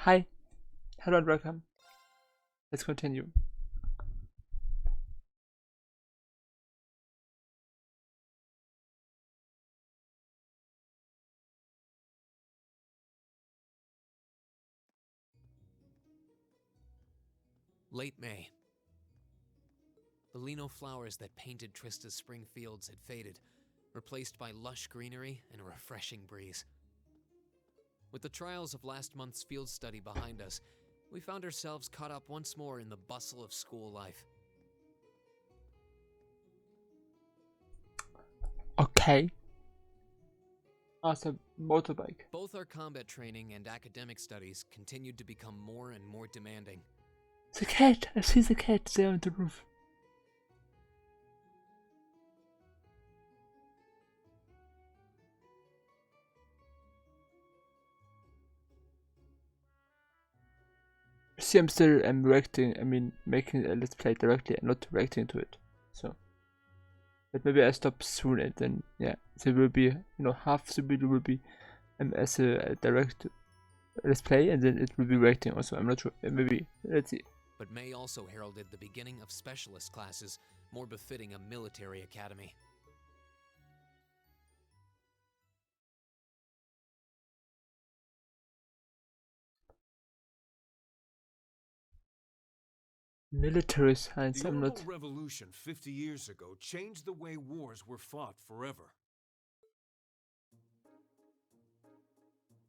Hi, hello and welcome. Let's continue. Late May. The lino flowers that painted Trista's spring fields had faded, replaced by lush greenery and a refreshing breeze. With the trials of last month's field study behind us, we found ourselves caught up once more in the bustle of school life. Okay. Awesome motorbike. Both our combat training and academic studies continued to become more and more demanding. The cat! I see the cat there on the roof. See, I'm still making a let's play directly and not reacting to it. So, but maybe I stop soon and then, yeah, there will be, half the video will be as a direct let's play and then it will be reacting also. I'm not sure. Maybe, let's see. But May also heralded the beginning of specialist classes, more befitting a military academy. Military science, The I'm Orbital not. Revolution 50 years ago changed the way wars were fought forever.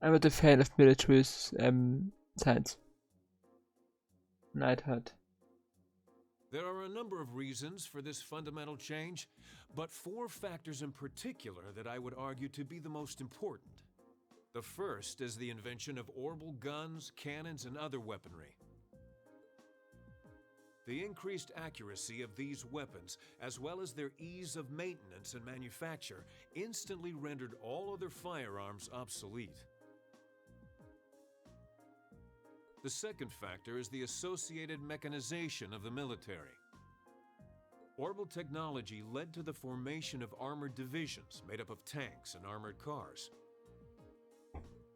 I'm not a fan of military science. Neidhart. There are a number of reasons for this fundamental change, but 4 factors in particular that I would argue to be the most important. The first is the invention of orbital guns, cannons, and other weaponry. The increased accuracy of these weapons, as well as their ease of maintenance and manufacture, instantly rendered all other firearms obsolete. The second factor is the associated mechanization of the military. Orbital technology led to the formation of armored divisions made up of tanks and armored cars.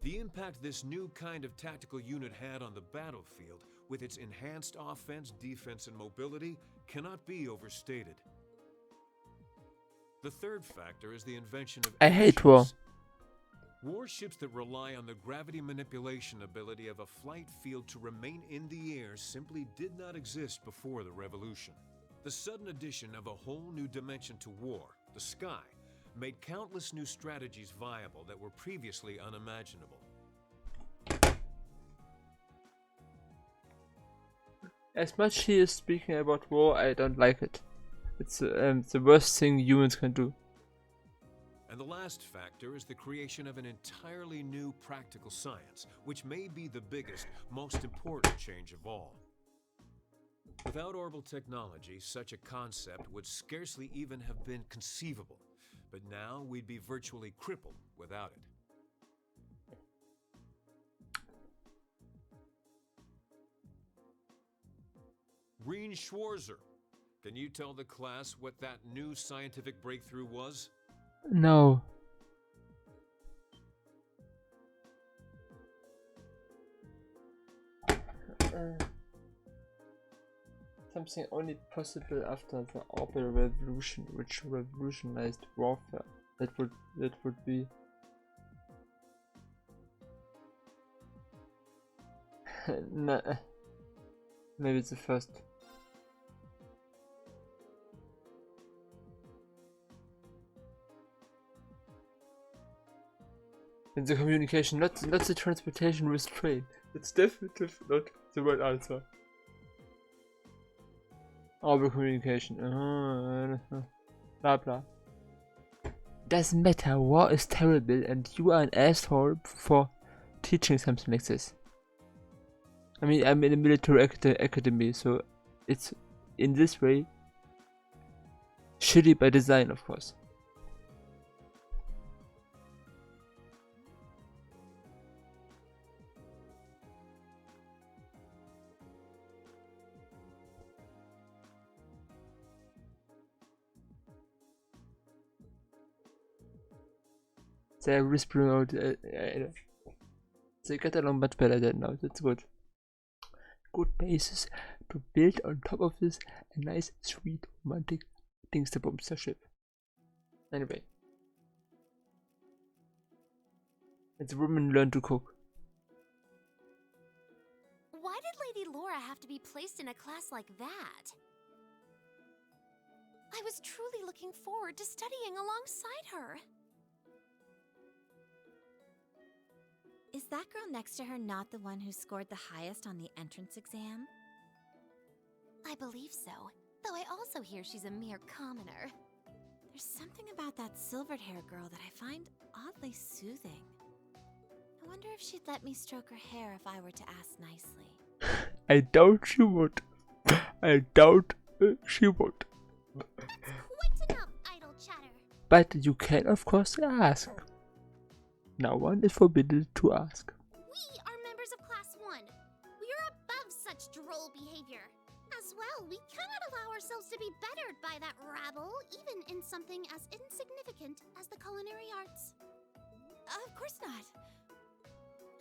The impact this new kind of tactical unit had on the battlefield, with its enhanced offense, defense, and mobility, cannot be overstated. The third factor is the invention of I hate war. airships. Warships that rely on the gravity manipulation ability of a flight field to remain in the air simply did not exist before the revolution. The sudden addition of a whole new dimension to war, the sky, made countless new strategies viable that were previously unimaginable. As much he is speaking about war, I don't like it. It's the worst thing humans can do. And the last factor is the creation of an entirely new practical science, which may be the biggest, most important change of all. Without orbital technology, such a concept would scarcely even have been conceivable, but now we'd be virtually crippled without it. Reen Schwarzer, can you tell the class what that new scientific breakthrough was? No. Something only possible after the orbital revolution, which revolutionized warfare. That would be nah, maybe it's the first. In the communication, not the transportation with train. It's definitely not the right answer. Orbital communication. Blah blah. Doesn't matter. War is terrible, and you are an asshole for teaching something like this. I mean, I'm in a military academy, so it's in this way shitty by design, of course. They're whispering out. They get along much better than now. That's good. Good basis to build on top of this a nice, sweet, romantic Dingsterbumster ship. Anyway. And the women learn to cook. Why did Lady Laura have to be placed in a class like that? I was truly looking forward to studying alongside her. Is that girl next to her not the one who scored the highest on the entrance exam? I believe so, though I also hear she's a mere commoner. There's something about that silvered-haired girl that I find oddly soothing. I wonder if she'd let me stroke her hair if I were to ask nicely. I doubt she would. I doubt she would. That's quite enough idle chatter. But you can, of course, ask. No one is forbidden to ask. We are members of Class 1. We are above such droll behavior. As well, we cannot allow ourselves to be bettered by that rabble, even in something as insignificant as the culinary arts. Of course not.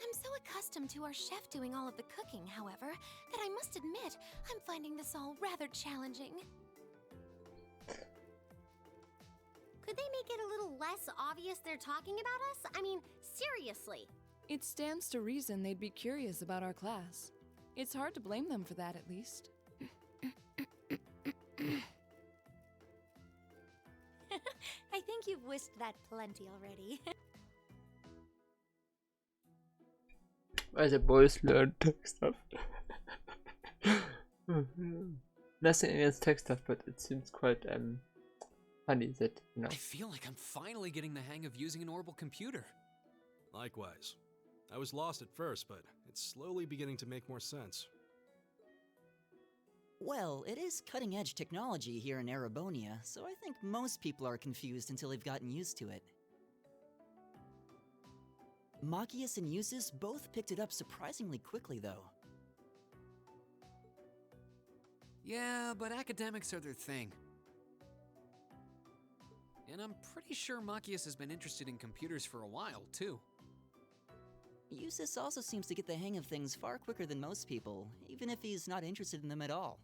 I'm so accustomed to our chef doing all of the cooking, however, that I must admit I'm finding this all rather challenging. Could they make it a little less obvious they're talking about us? I mean, seriously. It stands to reason they'd be curious about our class. It's hard to blame them for that, at least. I think you've wished that plenty already. Why the boys learn tech stuff. Nothing against tech stuff, but it seems quite funny that, you know. I feel like I'm finally getting the hang of using an orbital computer. Likewise. I was lost at first, but it's slowly beginning to make more sense. Well, it is cutting-edge technology here in Erebonia, so I think most people are confused until they've gotten used to it. Machias and Eustace both picked it up surprisingly quickly, though. Yeah, but academics are their thing. And I'm pretty sure Machias has been interested in computers for a while, too. Eustace also seems to get the hang of things far quicker than most people, even if he's not interested in them at all.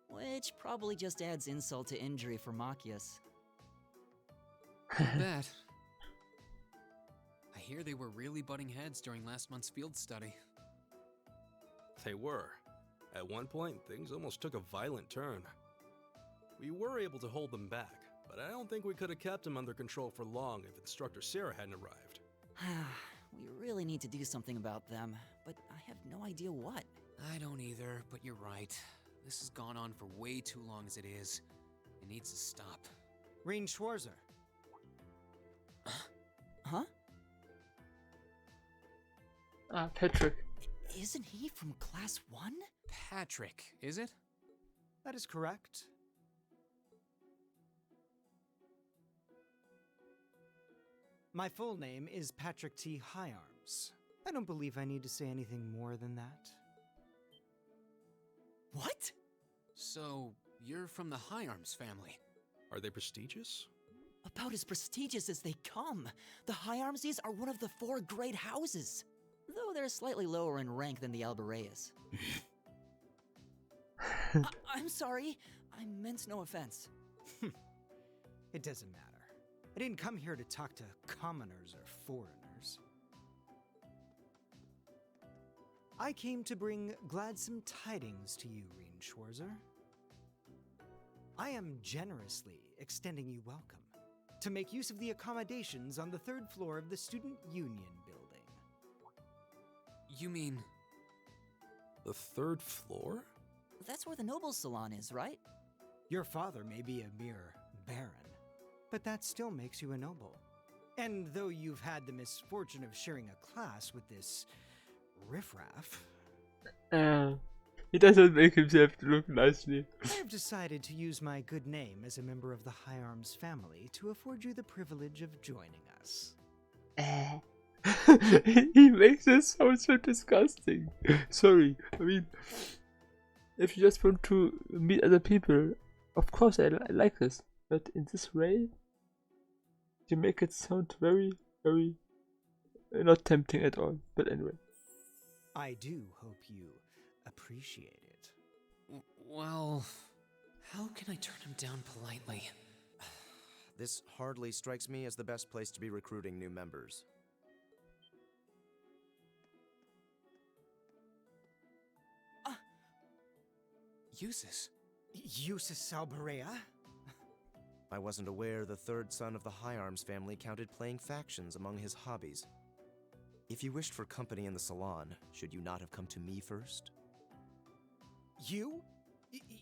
Which probably just adds insult to injury for Machias. Bet. I hear they were really butting heads during last month's field study. They were. At one point, things almost took a violent turn. We were able to hold them back, but I don't think we could have kept them under control for long if Instructor Sarah hadn't arrived. We really need to do something about them, but I have no idea what. I don't either, but you're right. This has gone on for way too long as it is. It needs to stop. Rein Schwarzer. Huh? Patrick. Isn't he from Class 1? Patrick, is it? That is correct. My full name is Patrick T. Higharms. I don't believe I need to say anything more than that. What? So, you're from the Higharms family. Are they prestigious? About as prestigious as they come. The Higharmses are one of the 4 great houses, though they're slightly lower in rank than the Albareas. I'm sorry. I meant no offense. It doesn't matter. I didn't come here to talk to commoners or foreigners. I came to bring gladsome tidings to you, Rein Schwarzer. I am generously extending you welcome to make use of the accommodations on the 3rd floor of the Student Union building. You mean... The 3rd floor? That's where the Noble's Salon is, right? Your father may be a mere baron, but that still makes you a noble. And though you've had the misfortune of sharing a class with this riffraff, He doesn't make himself look nicely. I have decided to use my good name as a member of the Higharms family to afford you the privilege of joining us. He makes it sound so disgusting. Sorry, I mean, if you just want to meet other people, of course I like this. But in this way, you make it sound very, very not tempting at all. But anyway. I do hope you appreciate it. Well, how can I turn him down politely? This hardly strikes me as the best place to be recruiting new members. Usus. Usus Alberea? I wasn't aware the third son of the High Arms family counted playing factions among his hobbies. If you wished for company in the salon, should you not have come to me first? You?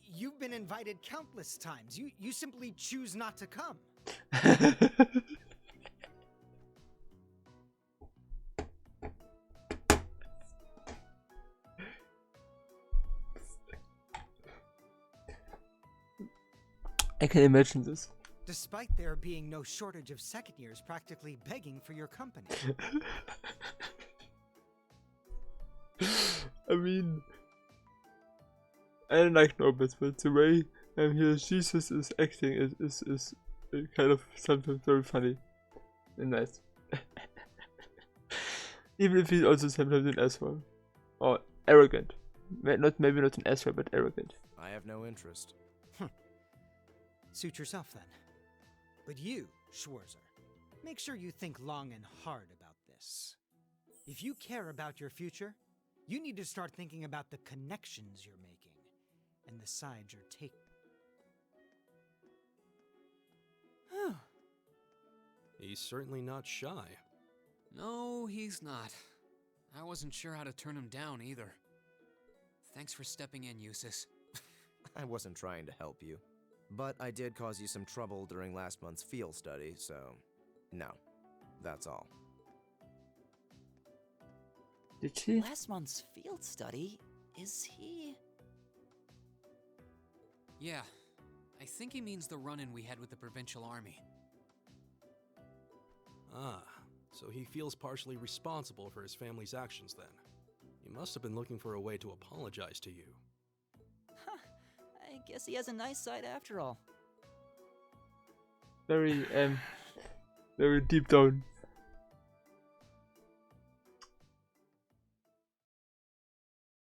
You've been invited countless times. You simply choose not to come. I can imagine this. Despite there being no shortage of second years practically begging for your company. I mean, I don't like Norbert, but the way Jesus is acting is kind of sometimes very funny and nice. Even if he's also sometimes an asshole or arrogant. Maybe not an asshole, but arrogant. I have no interest. Suit yourself then. But you, Schwarzer, make sure you think long and hard about this. If you care about your future, you need to start thinking about the connections you're making and the side you're taking. He's certainly not shy. No, he's not. I wasn't sure how to turn him down either. Thanks for stepping in, Usus. I wasn't trying to help you. But I did cause you some trouble during last month's field study, so no, that's all. Did she? Last month's field study? Is he? Yeah, I think he means the run-in we had with the provincial army. Ah, so he feels partially responsible for his family's actions then. He must have been looking for a way to apologize to you. I guess he has a nice side after all. Very very deep down.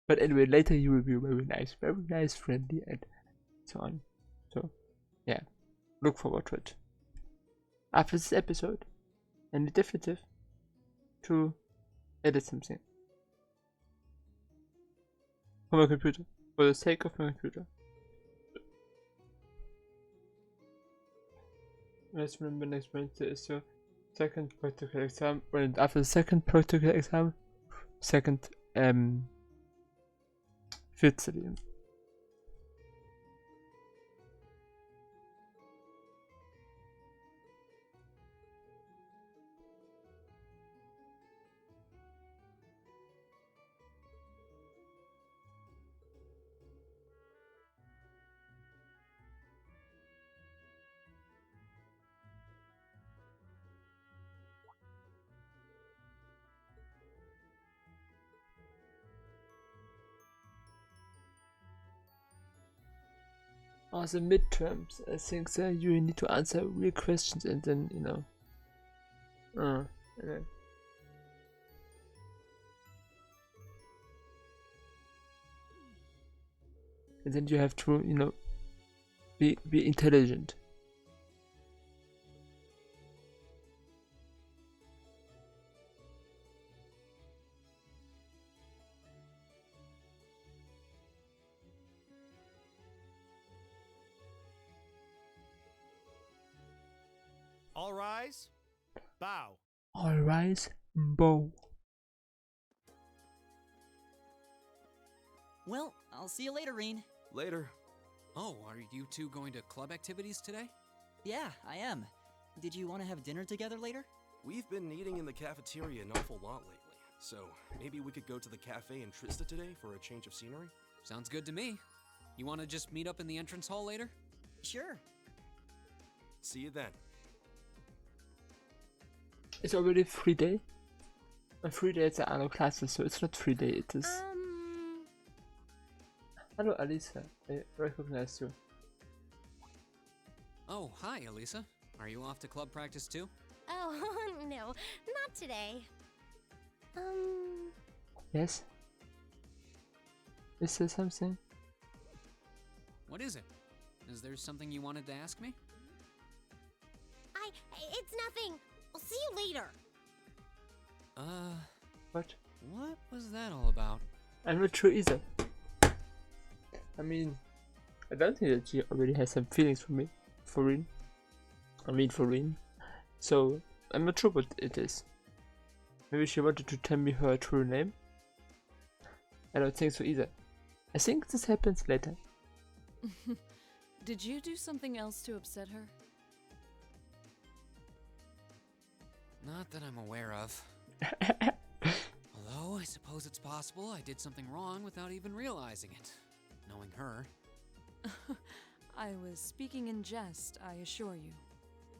But anyway, later you will be very nice, friendly, and so on. So, yeah, look forward to it. After this episode, and definitive to edit something for my computer, for the sake of my computer. Let's remember next Wednesday is your second practical exam, and after the second practical exam, second field study. The midterms, I think that you need to answer real questions and then, you know. Okay. And then you have to, you know, be intelligent. All rise. Bow. All rise, bow. Well, I'll see you later, Reen. Later. Oh, are you two going to club activities today? Yeah, I am. Did you want to have dinner together later? We've been eating in the cafeteria an awful lot lately, so maybe we could go to the cafe in Trista today for a change of scenery? Sounds good to me. You want to just meet up in the entrance hall later? Sure. See you then. It's already 3 day. On 3 days there are no classes, so it's not 3 day, it is. Hello Alisa, I recognize you. Oh, hi, Elisa. Are you off to club practice too? Oh, no, not today. Yes? Is there something? What is it? Is there something you wanted to ask me? It's nothing. I'll see you later. What? What was that all about? I'm not sure either. I mean, I don't think that she already has some feelings for me. For Rin. For Rin. So, I'm not sure what it is. Maybe she wanted to tell me her true name? I don't think so either. I think this happens later. Did you do something else to upset her? Not that I'm aware of. Although, I suppose it's possible I did something wrong without even realizing it. Knowing her. I was speaking in jest, I assure you.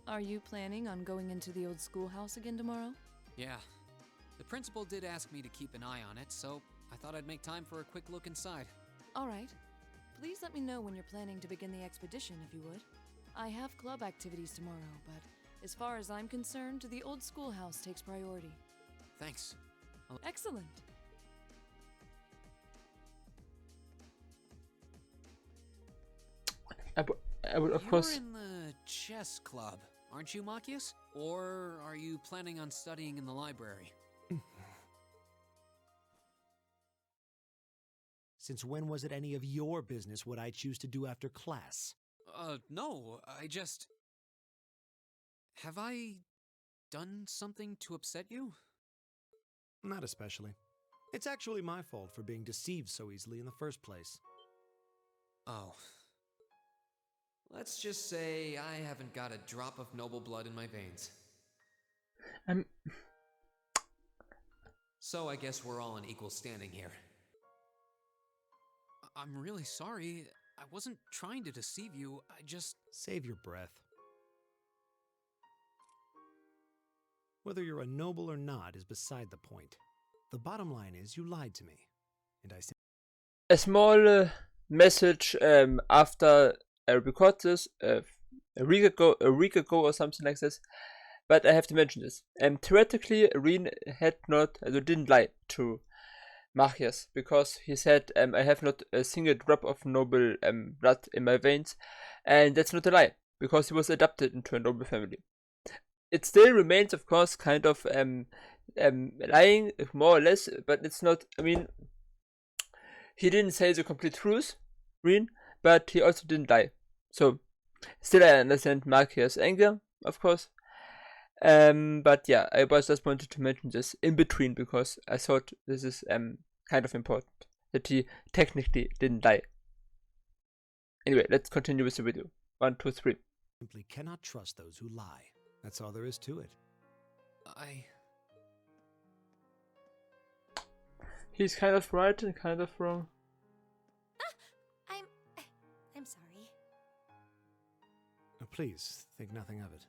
Are you planning on going into the old schoolhouse again tomorrow? Yeah. The principal did ask me to keep an eye on it, so I thought I'd make time for a quick look inside. Alright. Please let me know when you're planning to begin the expedition, if you would. I have club activities tomorrow, but as far as I'm concerned, the old schoolhouse takes priority. Thanks. Excellent. I would of course. You're in the chess club, aren't you, Machias? Or are you planning on studying in the library? Since when was it any of your business what I choose to do after class? No, I just... Have I done something to upset you? Not especially. It's actually my fault for being deceived so easily in the first place. Oh. Let's just say I haven't got a drop of noble blood in my veins. So I guess we're all in equal standing here. I'm really sorry. I wasn't trying to deceive you. I just... Save your breath. Whether you're a noble or not is beside the point. The bottom line is you lied to me, and I... A small message after I record this a week ago or something like this, but I have to mention this. Theoretically, Rin didn't lie to Machias, because he said, I have not a single drop of noble blood in my veins, and that's not a lie, because he was adopted into a noble family. It still remains, of course, kind of lying, more or less, but it's not, he didn't say the complete truth, Rin, but he also didn't lie. So, still I understand Machias' anger, of course. But yeah, I just wanted to mention this in between, because I thought this is kind of important, that he technically didn't lie. Anyway, let's continue with the video. 1, 2, 3. Simply cannot trust those who lie. That's all there is to it. He's kind of right and kind of wrong. I'm sorry. Please, think nothing of it.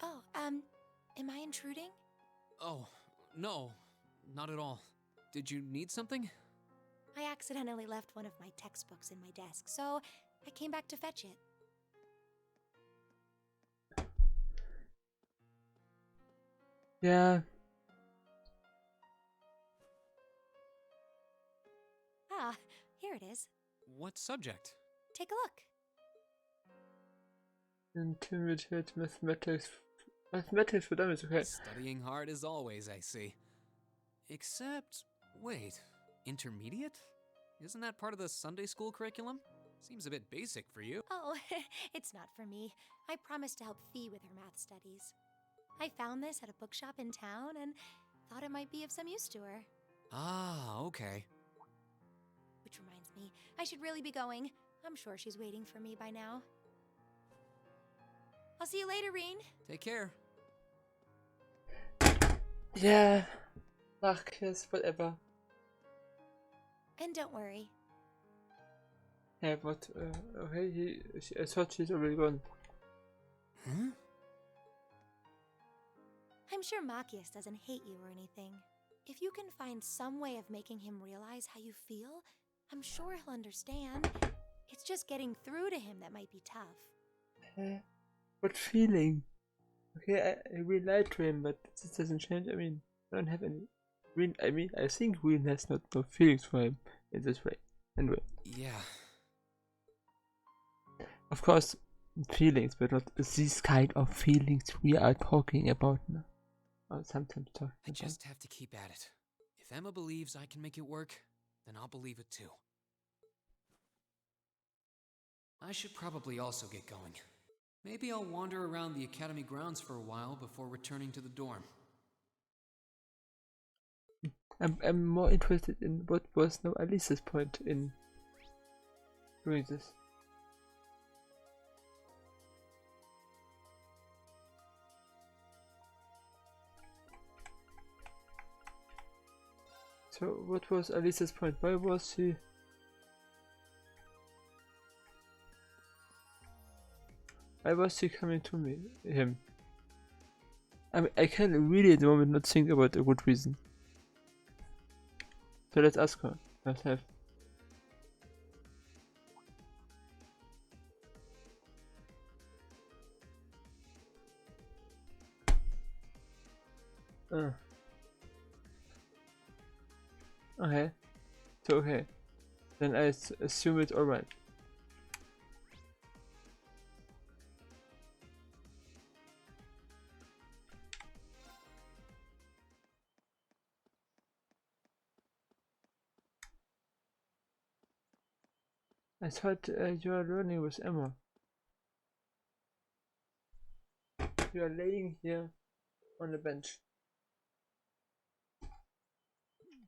Oh, am I intruding? Oh, no. Not at all. Did you need something? I accidentally left one of my textbooks in my desk, so I came back to fetch it. Yeah. Ah, here it is. What subject? Take a look. Intermediate mathematics. Mathematics for dummies, okay. Studying hard as always, I see. Except, wait, intermediate? Isn't that part of the Sunday school curriculum? Seems a bit basic for you. Oh, it's not for me. I promised to help Fee with her math studies. I found this at a bookshop in town and thought it might be of some use to her. Ah, okay. Which reminds me, I should really be going. I'm sure she's waiting for me by now. I'll see you later, Reen. Take care. Yeah. Machias, whatever. And don't worry. Yeah, but, okay, I thought she's already gone. Huh? I'm sure Machias doesn't hate you or anything. If you can find some way of making him realize how you feel, I'm sure he'll understand. It's just getting through to him that might be tough. What feeling? Okay, I really lied to him, but this doesn't change. I mean, I don't have any. I think Green has not no feelings for him in this way. Anyway, Yeah. of course, feelings, but not these kind of feelings we are talking about now. Or sometimes talking I about. just have to keep at it. If Emma believes I can make it work, then I'll believe it too. I should probably also get going. Maybe I'll wander around the academy grounds for a while before returning to the dorm. I'm more interested in what was now Alice's point in doing this. So what was Alice's point? Why was he? Why was he coming to me? Him? I mean, I can really at the moment not think about a good reason. So let's ask her herself. Okay. So okay. Then I assume it's alright. I thought you are learning with Emma. You are laying here on the bench.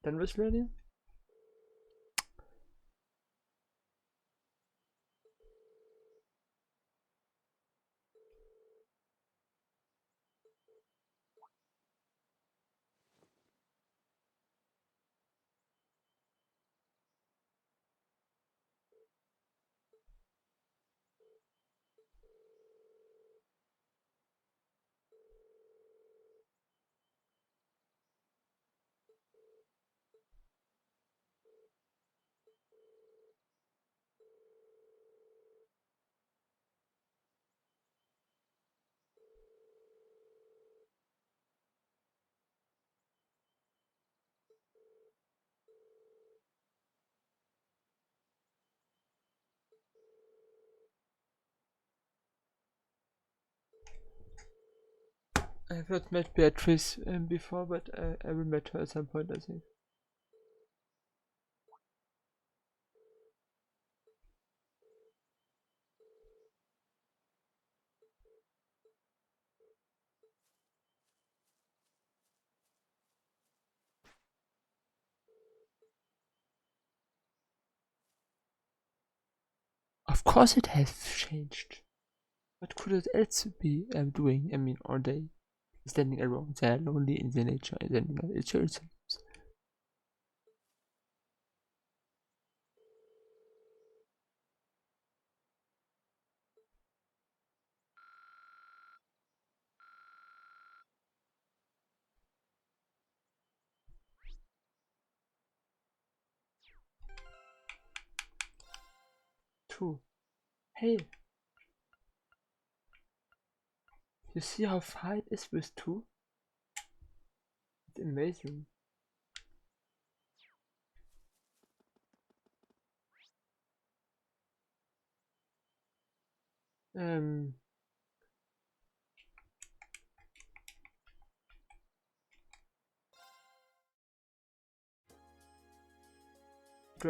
Done with learning? I have not met Beatrice before, but I will meet her at some point, I think. Of course it has changed. What could it else be doing? I mean, all day standing around there lonely in the nature and then nature itself. True. Hey, you see how far it is with two? It's amazing. Do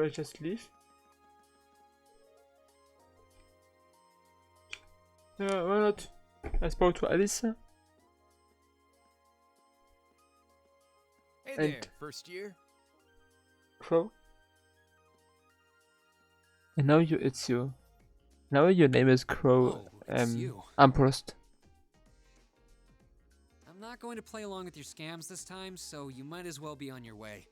I just leave? Yeah, why not? I spoke to Alisa. Hey And there, first year. Crow. And now it's you. Now your name is Crow. Oh, it's you. Amprost. I'm not going to play along with your scams this time, so you might as well be on your way.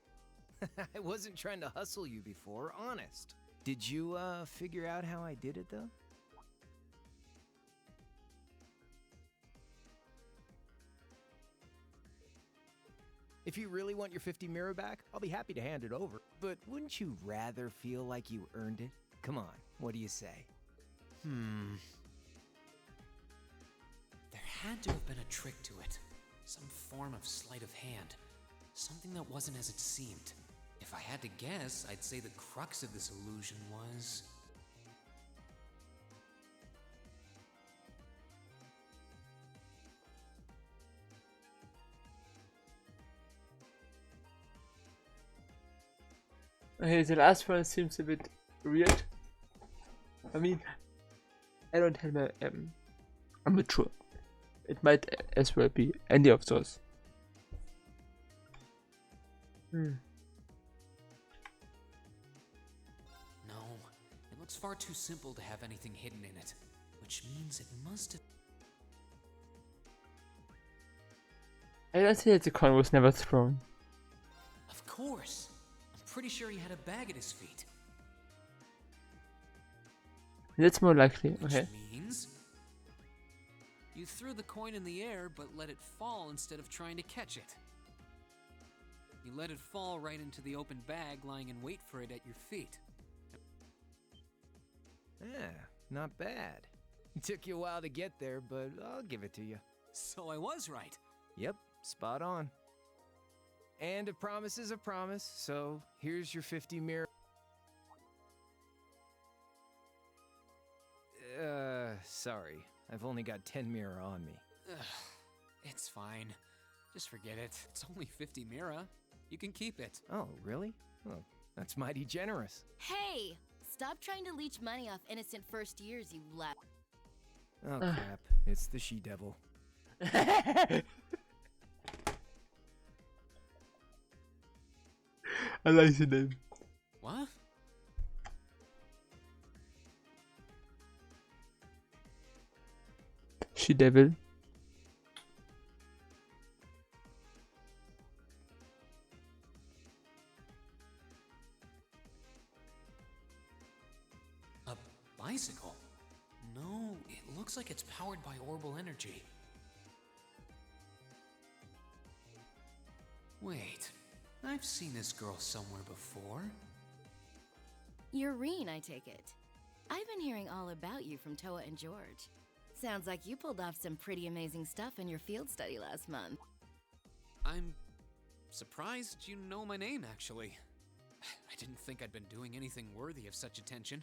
I wasn't trying to hustle you before, honest. Did you, figure out how I did it, though? If you really want your 50 mirror back, I'll be happy to hand it over. But wouldn't you rather feel like you earned it? Come on, what do you say? There had to have been a trick to it. Some form of sleight of hand. Something that wasn't as it seemed. If I had to guess, I'd say the crux of this illusion was... Okay, the last one seems a bit weird. I mean, I don't have a amateur. It might as well be any of those. No, it looks far too simple to have anything hidden in it, which means it must have... I don't think that the coin was never thrown. Of course! I'm pretty sure he had a bag at his feet. That's more likely, okay. Which means... you threw the coin in the air, but let it fall instead of trying to catch it. You let it fall right into the open bag, lying in wait for it at your feet. Not bad. It took you a while to get there, but I'll give it to you. So I was right. Yep, spot on. And a promise is a promise, so here's your 50 mirror. Sorry. I've only got 10 mirror on me. Ugh, it's fine. Just forget it. It's only 50 mira. You can keep it. Oh, really? Oh, that's mighty generous. Hey! Stop trying to leech money off innocent first years, you lap. Oh, crap. It's the she-devil. I like the name. What? She devil. A bicycle? No, it looks like it's powered by orbital energy. Wait, I've seen this girl somewhere before. You're Reen, I take it. I've been hearing all about you from Toa and George. Sounds like you pulled off some pretty amazing stuff in your field study last month. I'm surprised you know my name, actually. I didn't think I'd been doing anything worthy of such attention.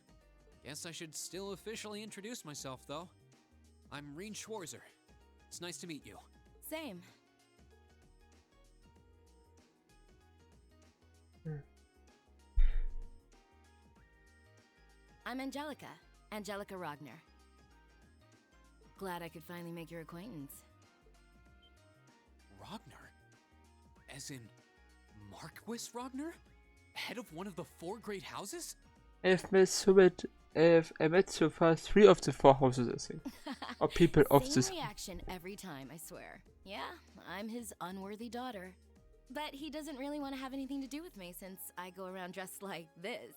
Guess I should still officially introduce myself, though. I'm Reen Schwarzer. It's nice to meet you. Same. I'm Angelica. Angelica Ragnar. Glad I could finally make your acquaintance. Ragnar? As in Marquis Ragnar? Head of one of the 4 great houses? I met so far 3 of the 4 houses, I think. Or people of Same this. reaction every time, I swear. Yeah, I'm his unworthy daughter. But he doesn't really want to have anything to do with me since I go around dressed like this.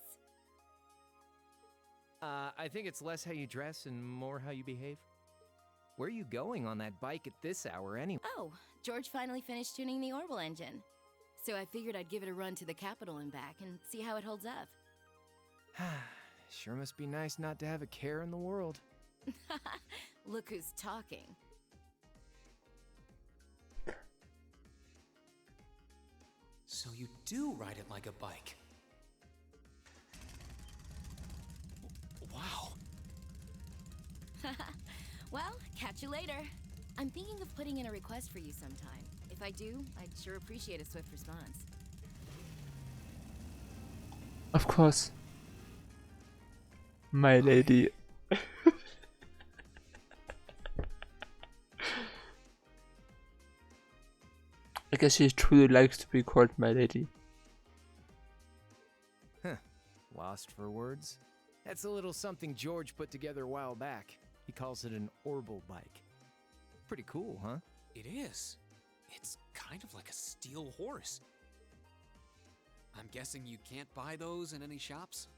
I think it's less how you dress and more how you behave. Where are you going on that bike at this hour anyway? Oh, George finally finished tuning the Orbital engine. So I figured I'd give it a run to the capital and back and see how it holds up. Sure must be nice not to have a care in the world. Look who's talking. So you do ride it like a bike. Wow. Well, catch you later. I'm thinking of putting in a request for you sometime. If I do, I'd sure appreciate a swift response. Of course. My lady. I guess she truly likes to be called my lady. Lost for words? That's a little something George put together a while back. He calls it an Orbital bike. Pretty cool, huh? It is. It's kind of like a steel horse. I'm guessing you can't buy those in any shops?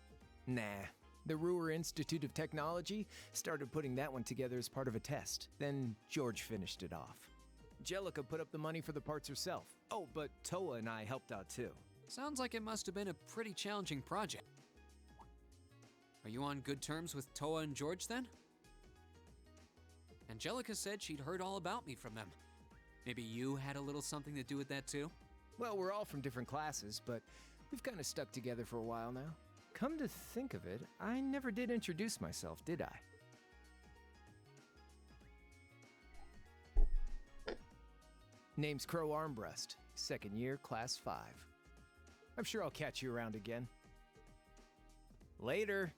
Nah. The Ruhr Institute of Technology started putting that one together as part of a test. Then George finished it off. Angelica put up the money for the parts herself. Oh, but Toa and I helped out too. Sounds like it must have been a pretty challenging project. Are you on good terms with Toa and George then? Angelica said she'd heard all about me from them. Maybe you had a little something to do with that too? Well, we're all from different classes, but we've kind of stuck together for a while now. Come to think of it, I never did introduce myself, did I? Name's Crow Armbreast, second year, class 5. I'm sure I'll catch you around again. Later.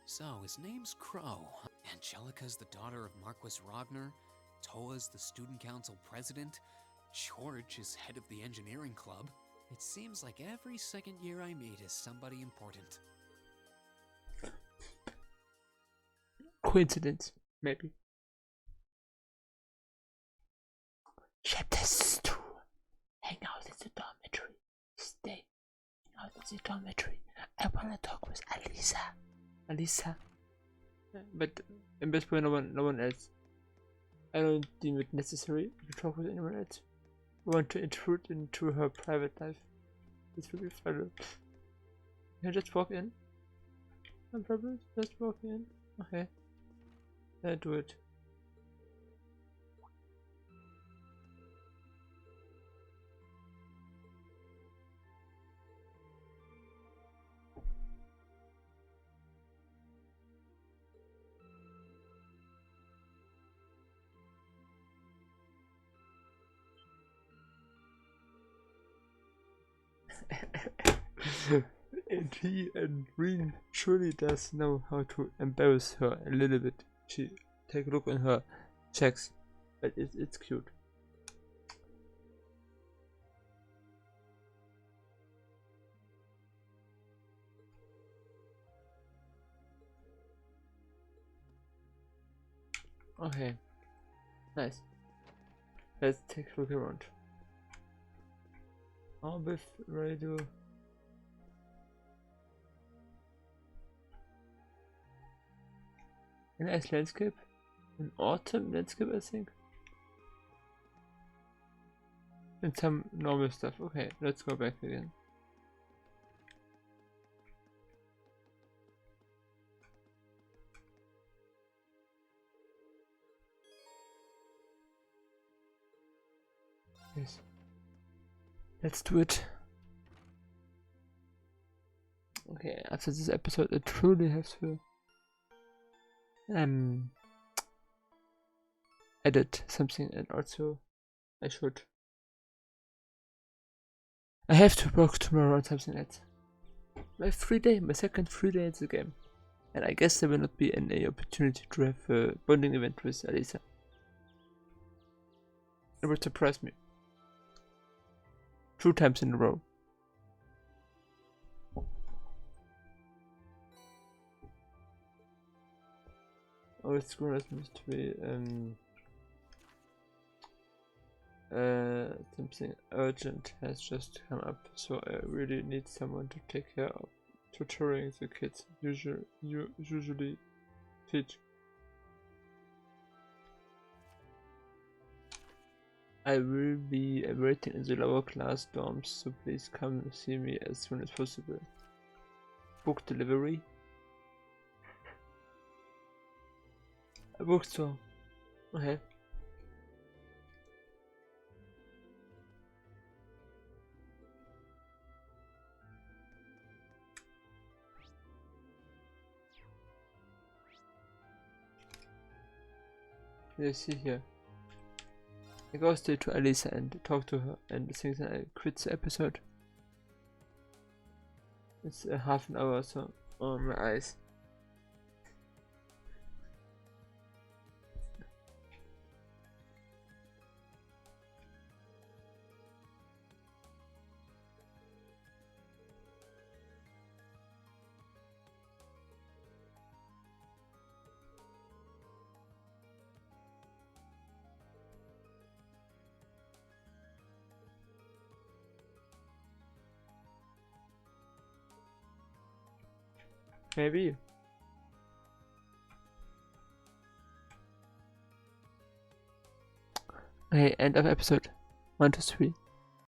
So, his name's Crow. Angelica's the daughter of Marquis Rogner. Toa's the student council president. George is head of the engineering club. It seems like every second year I meet is somebody important. Coincidence, maybe. Chapter 2. Hang out in the dormitory. Stay. Hang out in the dormitory. I wanna talk with Alisa. But in best way, no one else. I don't deem it necessary to talk with anyone else. I want to intrude into her private life. This will be fun. Can I just walk in? No problem. Just walk in. Okay. I do it. And he and Reen surely does know how to embarrass her a little bit. She take a look on her checks, but it's cute. Okay, nice. Let's take a look around. Orbith radio. A nice landscape. An autumn landscape, I think. And some normal stuff. Okay, let's go back again. Yes. Let's do it. Okay, after this episode I truly have to edit something, and also I have to work tomorrow on something else. My free day, my second free day in the game. And I guess there will not be any opportunity to have a bonding event with Alisa. It would surprise me. 2 times in a row. Oh, it's Scroller's Mystery. Something urgent has just come up, so I really need someone to take care of tutoring the kids. Usually teach. I will be waiting in the lower class dorms, so please come see me as soon as possible. Book delivery. A bookstore. Okay. Let's see here. I go straight to Alisa and talk to her, and think that I quit the episode. It's half an hour, so oh my eyes. Maybe. Okay, end of episode 1 to 3.